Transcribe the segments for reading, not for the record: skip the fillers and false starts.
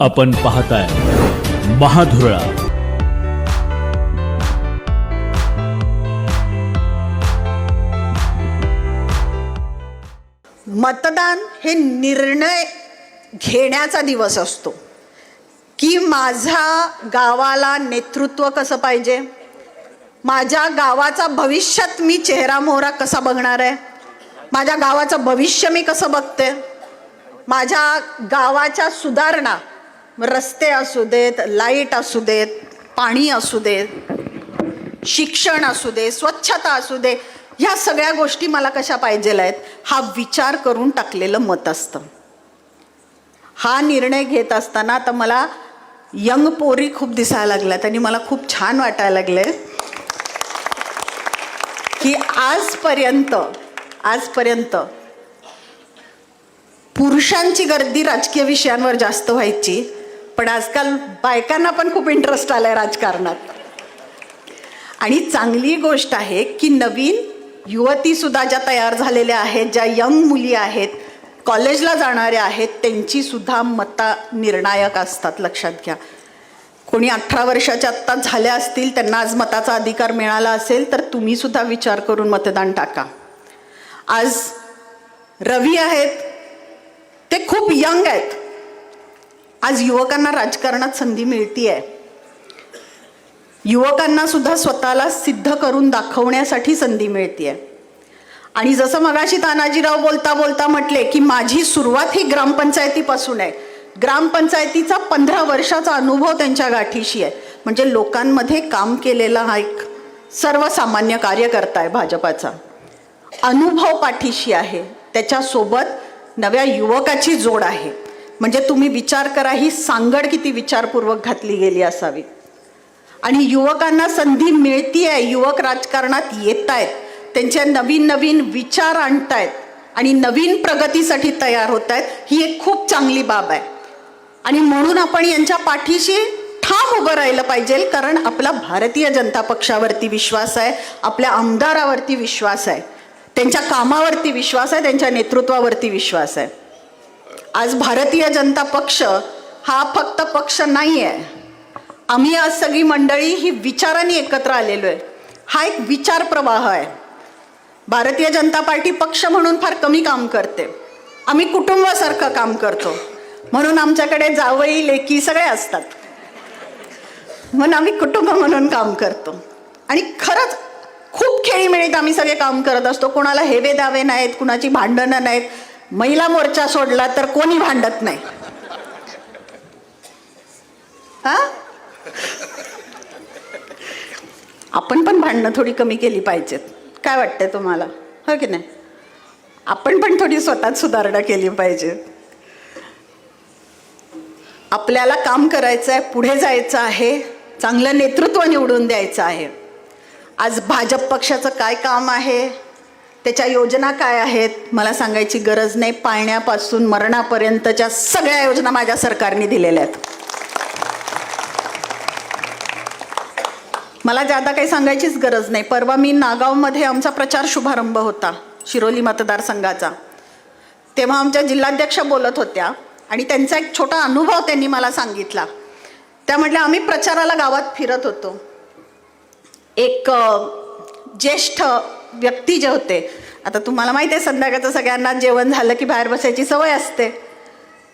आपण पाहताय महाधुरळा. मतदान हे निर्णय घेण्याचा दिवस असतो की माझ्या गावाला नेतृत्व कसं पाहिजे, माझ्या गावाचा भविष्यात मी चेहरा मोहरा कसा बघणार आहे, माझ्या गावाचं भविष्य मी कसं बघते, माझ्या गावाच्या सुधारणा, रस्ते असू देत, लाईट असू देत, पाणी असू देत, शिक्षण असू दे, स्वच्छता असू दे, ह्या सगळ्या गोष्टी मला कशा पाहिजेल आहेत हा विचार करून टाकलेलं मत असतं. हा निर्णय घेत असताना तर मला यंग पोरी खूप दिसायला लागल्यात आणि मला खूप छान वाटायला लागले की आजपर्यंत पुरुषांची गर्दी राजकीय विषयांवर जास्त व्हायची, पण आजकाल बायकांना पण खूप इंटरेस्ट आलाय राजकारणात. आणि चांगली गोष्ट आहे की नवीन युवती सुद्धा ज्या तयार झालेल्या आहेत, ज्या यंग मुली आहेत, कॉलेजला जाणाऱ्या आहेत, त्यांची सुद्धा मतं निर्णायक असतात. लक्षात घ्या, कोणी 18 वर्षाच्या आत्ता झाल्या असतील, त्यांना आज मताचा अधिकार मिळाला असेल तर तुम्ही सुद्धा विचार करून मतदान टाका. आज रवी आहेत, ते खूप यंग आहेत. आज युवकांना राजकारणात संधी मिळतीये. युवकांना सुद्धा स्वतःला सिद्ध करून दाखवण्यासाठी संधी मिळतीये. आणि जसं मगाशी तानाजीराव बोलता बोलता म्हटले की माझी सुरुवात ही ग्रामपंचायतीपासून आहे. ग्रामपंचायतीचा 15 वर्षाचा अनुभव त्यांच्या गाठीशी आहे. म्हणजे लोकांमध्ये काम केलेला हा एक सर्वसामान्य कार्यकर्ता आहे. भाजपाचा अनुभव पाठीशी आहे, त्याच्यासोबत नव्या युवकाची जोड आहे. म्हणजे तुम्ही विचार करा, ही सांगड किती विचारपूर्वक घातली गेली असावी. आणि युवकांना संधी मिळतीये, युवक राजकारणात येत आहेत, त्यांच्या नवीन नवीन विचार आणतायत आणि नवीन प्रगतीसाठी तयार होत आहेत. ही एक खूप चांगली बाब आहे. आणि म्हणून आपण यांच्या पाठीशी ठाम उभं राहिलं पाहिजे, कारण आपला भारतीय जनता पक्षावरती विश्वास आहे, आपल्या आमदारावरती विश्वास आहे, त्यांच्या कामावरती विश्वास आहे, त्यांच्या नेतृत्वावरती विश्वास आहे. आज भारतीय जनता पक्ष हा फक्त पक्ष नाही आहे. आम्ही आज सगळी मंडळी ही विचारांनी एकत्र आलेलो आहे. हा एक विचार प्रवाह आहे. भारतीय जनता पार्टी पक्ष म्हणून फार कमी काम करते. आम्ही कुटुंबासारखं काम करतो. म्हणून आमच्याकडे जावई लेकी सगळे असतात. म्हणून आम्ही कुटुंब म्हणून काम करतो. आणि खरंच खूप खेळीमेळीत आम्ही सगळे काम करत असतो. कोणाला हेवे दावे नाहीत, कुणाची भांडणं नाहीत. महिला मोर्चा सोडला तर कोणी भांडत नाही. हा, आपण पण भांडणं थोडी कमी केली पाहिजेत. काय वाटतंय तुम्हाला, हो की नाही? आपण पण थोडी स्वतःच सुधारणा केली पाहिजे. आपल्याला काम करायचं आहे, पुढे जायचं आहे, चांगलं नेतृत्व निवडून द्यायचं आहे. आज भाजप पक्षाचं काय काम आहे, त्याच्या योजना काय आहेत मला सांगायची गरज नाही. पाळण्यापासून मरणापर्यंतच्या सगळ्या योजना माझ्या सरकारने दिलेल्या आहेत. मला जादा काही सांगायचीच गरज नाही. परवा मी नागावमध्ये आमचा प्रचार शुभारंभ होता शिरोली मतदारसंघाचा. तेव्हा आमच्या जिल्हाध्यक्ष बोलत होत्या आणि त्यांचा एक छोटा अनुभव त्यांनी मला सांगितला. त्या म्हटल्या, आम्ही प्रचाराला गावात फिरत होतो. एक ज्येष्ठ व्यक्ती जे होते, आता तुम्हाला माहिती आहे संध्याकाळचं सगळ्यांना जेवण झालं की बाहेर बसायची सवय असते.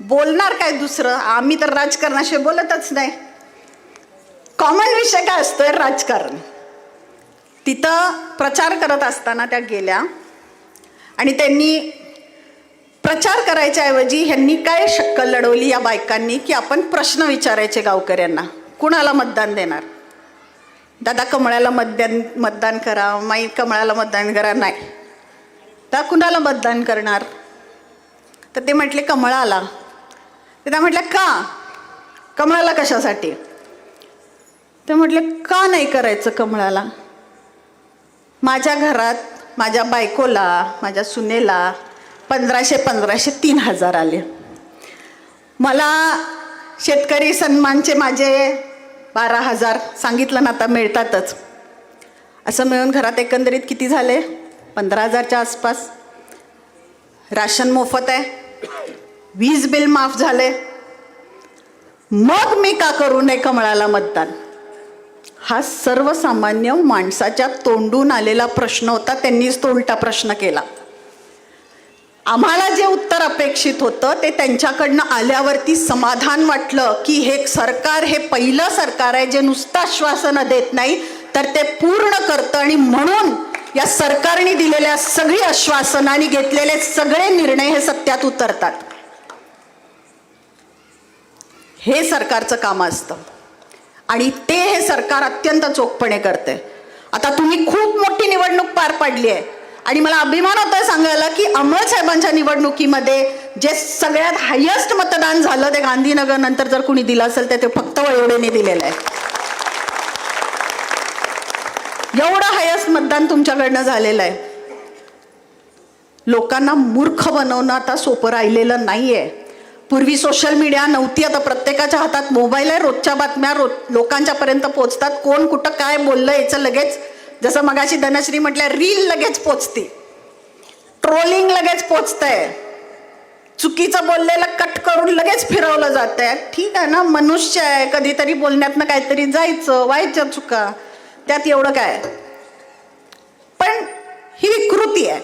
बोलणार काय दुसरं, आम्ही तर राजकारणाशिवाय बोलतच नाही. कॉमन विषय काय असतोय, राजकारण. तिथं प्रचार करत असताना त्या गेल्या आणि त्यांनी प्रचार करायच्या ऐवजी ह्यांनी काय शक्कल लढवली या बायकांनी की आपण प्रश्न विचारायचे गावकऱ्यांना. कुणाला मतदान देणार? दादा कमळाला मतदान करा, माई कमळाला मतदान करा. नाही, दादा कुणाला मतदान करणार? तर ते म्हटले कमळाला. त्या म्हटल्या का? कमळाला कशासाठी? ते म्हटले का नाही करायचं कमळाला? माझ्या घरात माझ्या बायकोला, माझ्या सुनेला 1500 3000 आले. मला शेतकरी सन्मानचे माझे 12,000 सांगितलं ना, आता मिळतातच. असं मिळून घरात एकंदरीत किती झाले? 15,000च्या आसपास. राशन मोफत आहे, वीज बिल माफ झाले, मग मी का करू नये कमळाला मतदान? हा सर्वसामान्य माणसाच्या तोंडून आलेला प्रश्न होता. त्यांनीच तो उलटा प्रश्न केला. आम्हाला जे उत्तर अपेक्षित होतं ते त्यांच्याकडनं आल्यावरती समाधान वाटलं की हे सरकार हे पहिलं सरकार आहे जे नुसतं आश्वासनं देत नाही तर ते पूर्ण करतं, आणि म्हणून या सरकारने दिलेल्या सगळी आश्वासनं आणि घेतलेले सगळे निर्णय हे सत्यात उतरतात. हे सरकारचं काम असतं आणि ते हे सरकार अत्यंत चोखपणे करते. आता तुम्ही खूप मोठी निवडणूक पार पाडली आहे आणि मला अभिमान होतोय सांगायला की अमोल साहेबांच्या निवडणुकीमध्ये जे सगळ्यात हायेस्ट मतदान झालं ते गांधीनगर नंतर जर कुणी दिलं असेल तर ते फक्त वयोडेने दिलेलं आहे. एवढं हायेस्ट मतदान तुमच्याकडनं झालेलं आहे. लोकांना मूर्ख बनवणं आता सोपं राहिलेलं नाहीये. पूर्वी सोशल मीडिया नव्हती, आता प्रत्येकाच्या हातात मोबाईल आहे. रोजच्या बातम्या लोकांच्या पर्यंत पोहोचतात. कोण कुठं काय बोललं याचं लगेच, जसं मगाशी धनश्री म्हटल्या, रील लगेच पोचते, ट्रोलिंग लगेच पोचतंय, चुकीचं बोललेलं कट करून लगेच फिरवलं जातंय. ठीक आहे ना, मनुष्य आहे, कधीतरी बोलण्यातनं काहीतरी जायचं, व्हायच्या चुका, त्यात एवढं काय. पण ही विकृती आहे,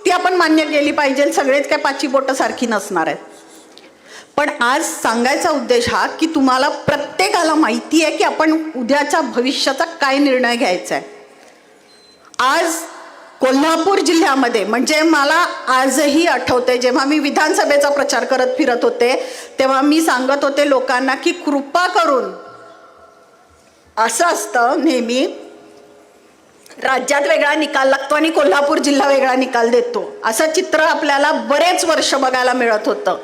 ती आपण मान्य केली पाहिजे. सगळेच काय पाची बोटं सारखी नसणार आहेत. पण आज सांगायचा उद्देश हा की तुम्हाला प्रत्येकाला माहिती आहे की आपण उद्याच्या भविष्याचा काय निर्णय घ्यायचा आहे. आज कोल्हापूर जिल्ह्यामध्ये, म्हणजे मला आजही आठवते जेव्हा मी विधानसभेचा प्रचार करत फिरत होते तेव्हा मी सांगत होते लोकांना की कृपा करून, असं असतं नेहमी राज्यात वेगळा निकाल लागतो आणि कोल्हापूर जिल्हा वेगळा निकाल देतो, असं चित्र आपल्याला बरेच वर्ष बघायला मिळत होतं.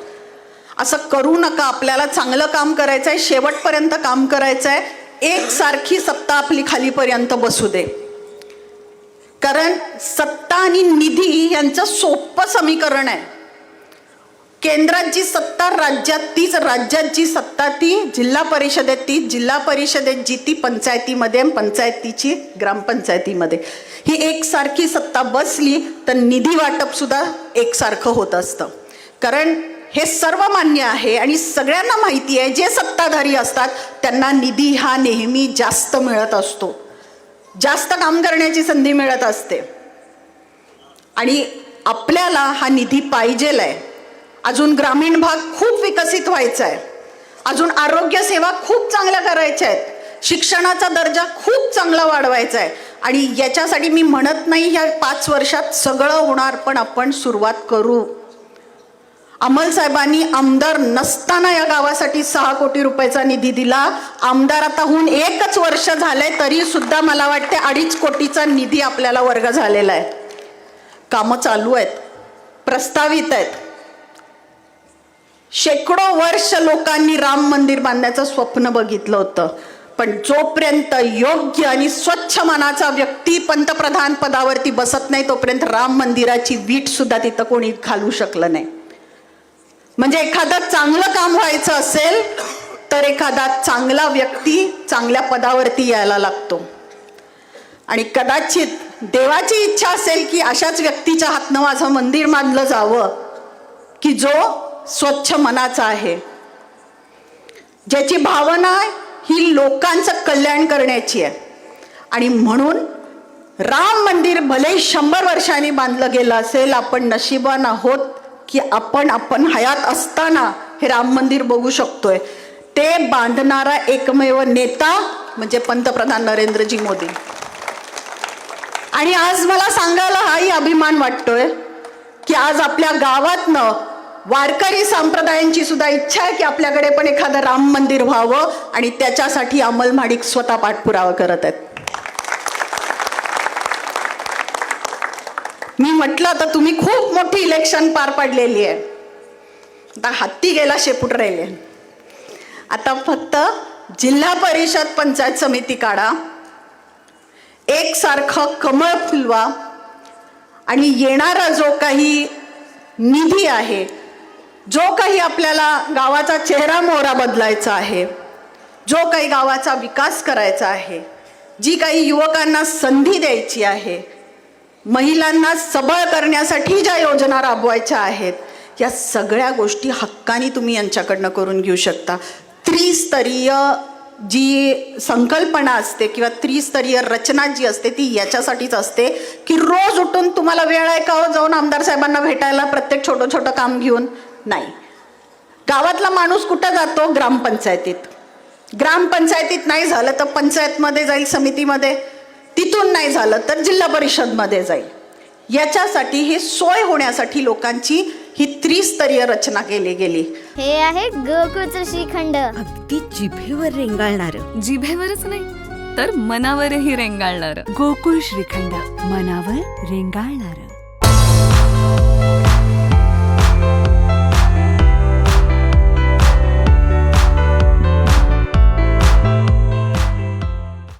असं करू नका. आपल्याला चांगलं काम करायचं आहे, शेवटपर्यंत काम करायचं आहे. एकसारखी सत्ता आपली खालीपर्यंत बसू दे. कारण सत्ता आणि निधी यांचं सोपं समीकरण आहे. केंद्रात जी सत्ता राज्यात तीच, राज्यात जी सत्ता ती जिल्हा परिषदेत तीच, जिल्हा परिषदेत जी ती पंचायतीमध्ये, पंचायतीची ग्रामपंचायतीमध्ये. ही एकसारखी सत्ता बसली तर निधी वाटप सुद्धा एकसारखं होत असतं. कारण हे सर्व मान्य आहे आणि सगळ्यांना माहिती आहे जे सत्ताधारी असतात त्यांना निधी हा नेहमी जास्त मिळत असतो, जास्त काम करण्याची संधी मिळत असते. आणि आपल्याला हा निधी पाहिजेल आहे. अजून ग्रामीण भाग खूप विकसित व्हायचा आहे, अजून आरोग्य सेवा खूप चांगल्या करायच्या आहेत, शिक्षणाचा दर्जा खूप चांगला वाढवायचा आहे. आणि याच्यासाठी मी म्हणत नाही ह्या 5 वर्षात सगळं होणार, पण आपण सुरुवात करू. अमोल साहेबांनी आमदार नसताना या गावासाठी 6 कोटी रुपयाचा निधी दिला. आमदार आता होऊन 1च वर्ष झालंय तरी सुद्धा मला वाटते 2.5 कोटीचा निधी आपल्याला वर्ग झालेला आहे. कामं चालू आहेत, प्रस्तावित आहेत. शेकडो वर्ष लोकांनी राम मंदिर बांधण्याचं स्वप्न बघितलं होतं, पण जोपर्यंत योग्य आणि स्वच्छ मनाचा व्यक्ती पंतप्रधान पदावरती बसत नाही तोपर्यंत राम मंदिराची वीट सुद्धा तिथं कोणी घालू शकलं नाही. म्हणजे एखादं चांगलं काम व्हायचं असेल तर एखादा चांगला व्यक्ती चांगल्या पदावरती यायला लागतो. आणि कदाचित देवाची इच्छा असेल की अशाच व्यक्तीच्या हातनं माझं मंदिर बांधलं जावं की जो स्वच्छ मनाचा आहे, ज्याची भावना ही लोकांचं कल्याण करण्याची आहे. आणि म्हणून राम मंदिर भले 100 वर्षांनी बांधलं गेलं असेल, आपण नशिबान आहोत की आपण हयात असताना हे राम मंदिर बघू शकतोय. ते बांधणारा एकमेव नेता म्हणजे पंतप्रधान नरेंद्रजी मोदी. आणि आज मला सांगायला हाही अभिमान वाटतोय की आज आपल्या गावातनं वारकरी संप्रदायांची सुद्धा इच्छा आहे की आपल्याकडे पण एखादं राम मंदिर व्हावं आणि त्याच्यासाठी अमल महाडिक स्वतः पाठपुरावा करत आहेत. मी म्हटलं तर तुम्ही खूप मोठी इलेक्शन पार पाडलेली आहे. आता हत्ती गेला शेपूट राहिले. आता फक्त जिल्हा परिषद पंचायत समिती काढा, एकसारखं कमळ फुलवा आणि येणारा जो काही निधी आहे, जो काही आपल्याला गावाचा चेहरा मोहरा बदलायचा आहे, जो काही गावाचा विकास करायचा आहे, जी काही युवकांना संधी द्यायची आहे, महिलांना सबळ करण्यासाठी ज्या योजना राबवायच्या आहेत, या सगळ्या गोष्टी हक्कानी तुम्ही यांच्याकडनं करून घेऊ शकता. त्रिस्तरीय जी संकल्पना असते किंवा त्रिस्तरीय रचना जी असते ती याच्यासाठीच असते की रोज उठून तुम्हाला वेळ आहे का हो जाऊन आमदार साहेबांना भेटायला प्रत्येक छोटं छोटं काम घेऊन? नाही. गावातला माणूस कुठं जातो? ग्रामपंचायतीत. ग्रामपंचायतीत नाही झालं तर पंचायतमध्ये जाईल, समितीमध्ये. तिथून नाही झालं तर जिल्हा परिषदमध्ये जाईल. याच्यासाठी हे सोय होण्यासाठी लोकांची ही त्रिस्तरीय रचना केली गेली. हे आहे गोकुळचं श्रीखंड. अगदी जिभेवर रेंगाळणार. जिभेवरच नाही तर मनावरही रेंगाळणार. गोकुळ श्रीखंड, मनावर रेंगाळणार.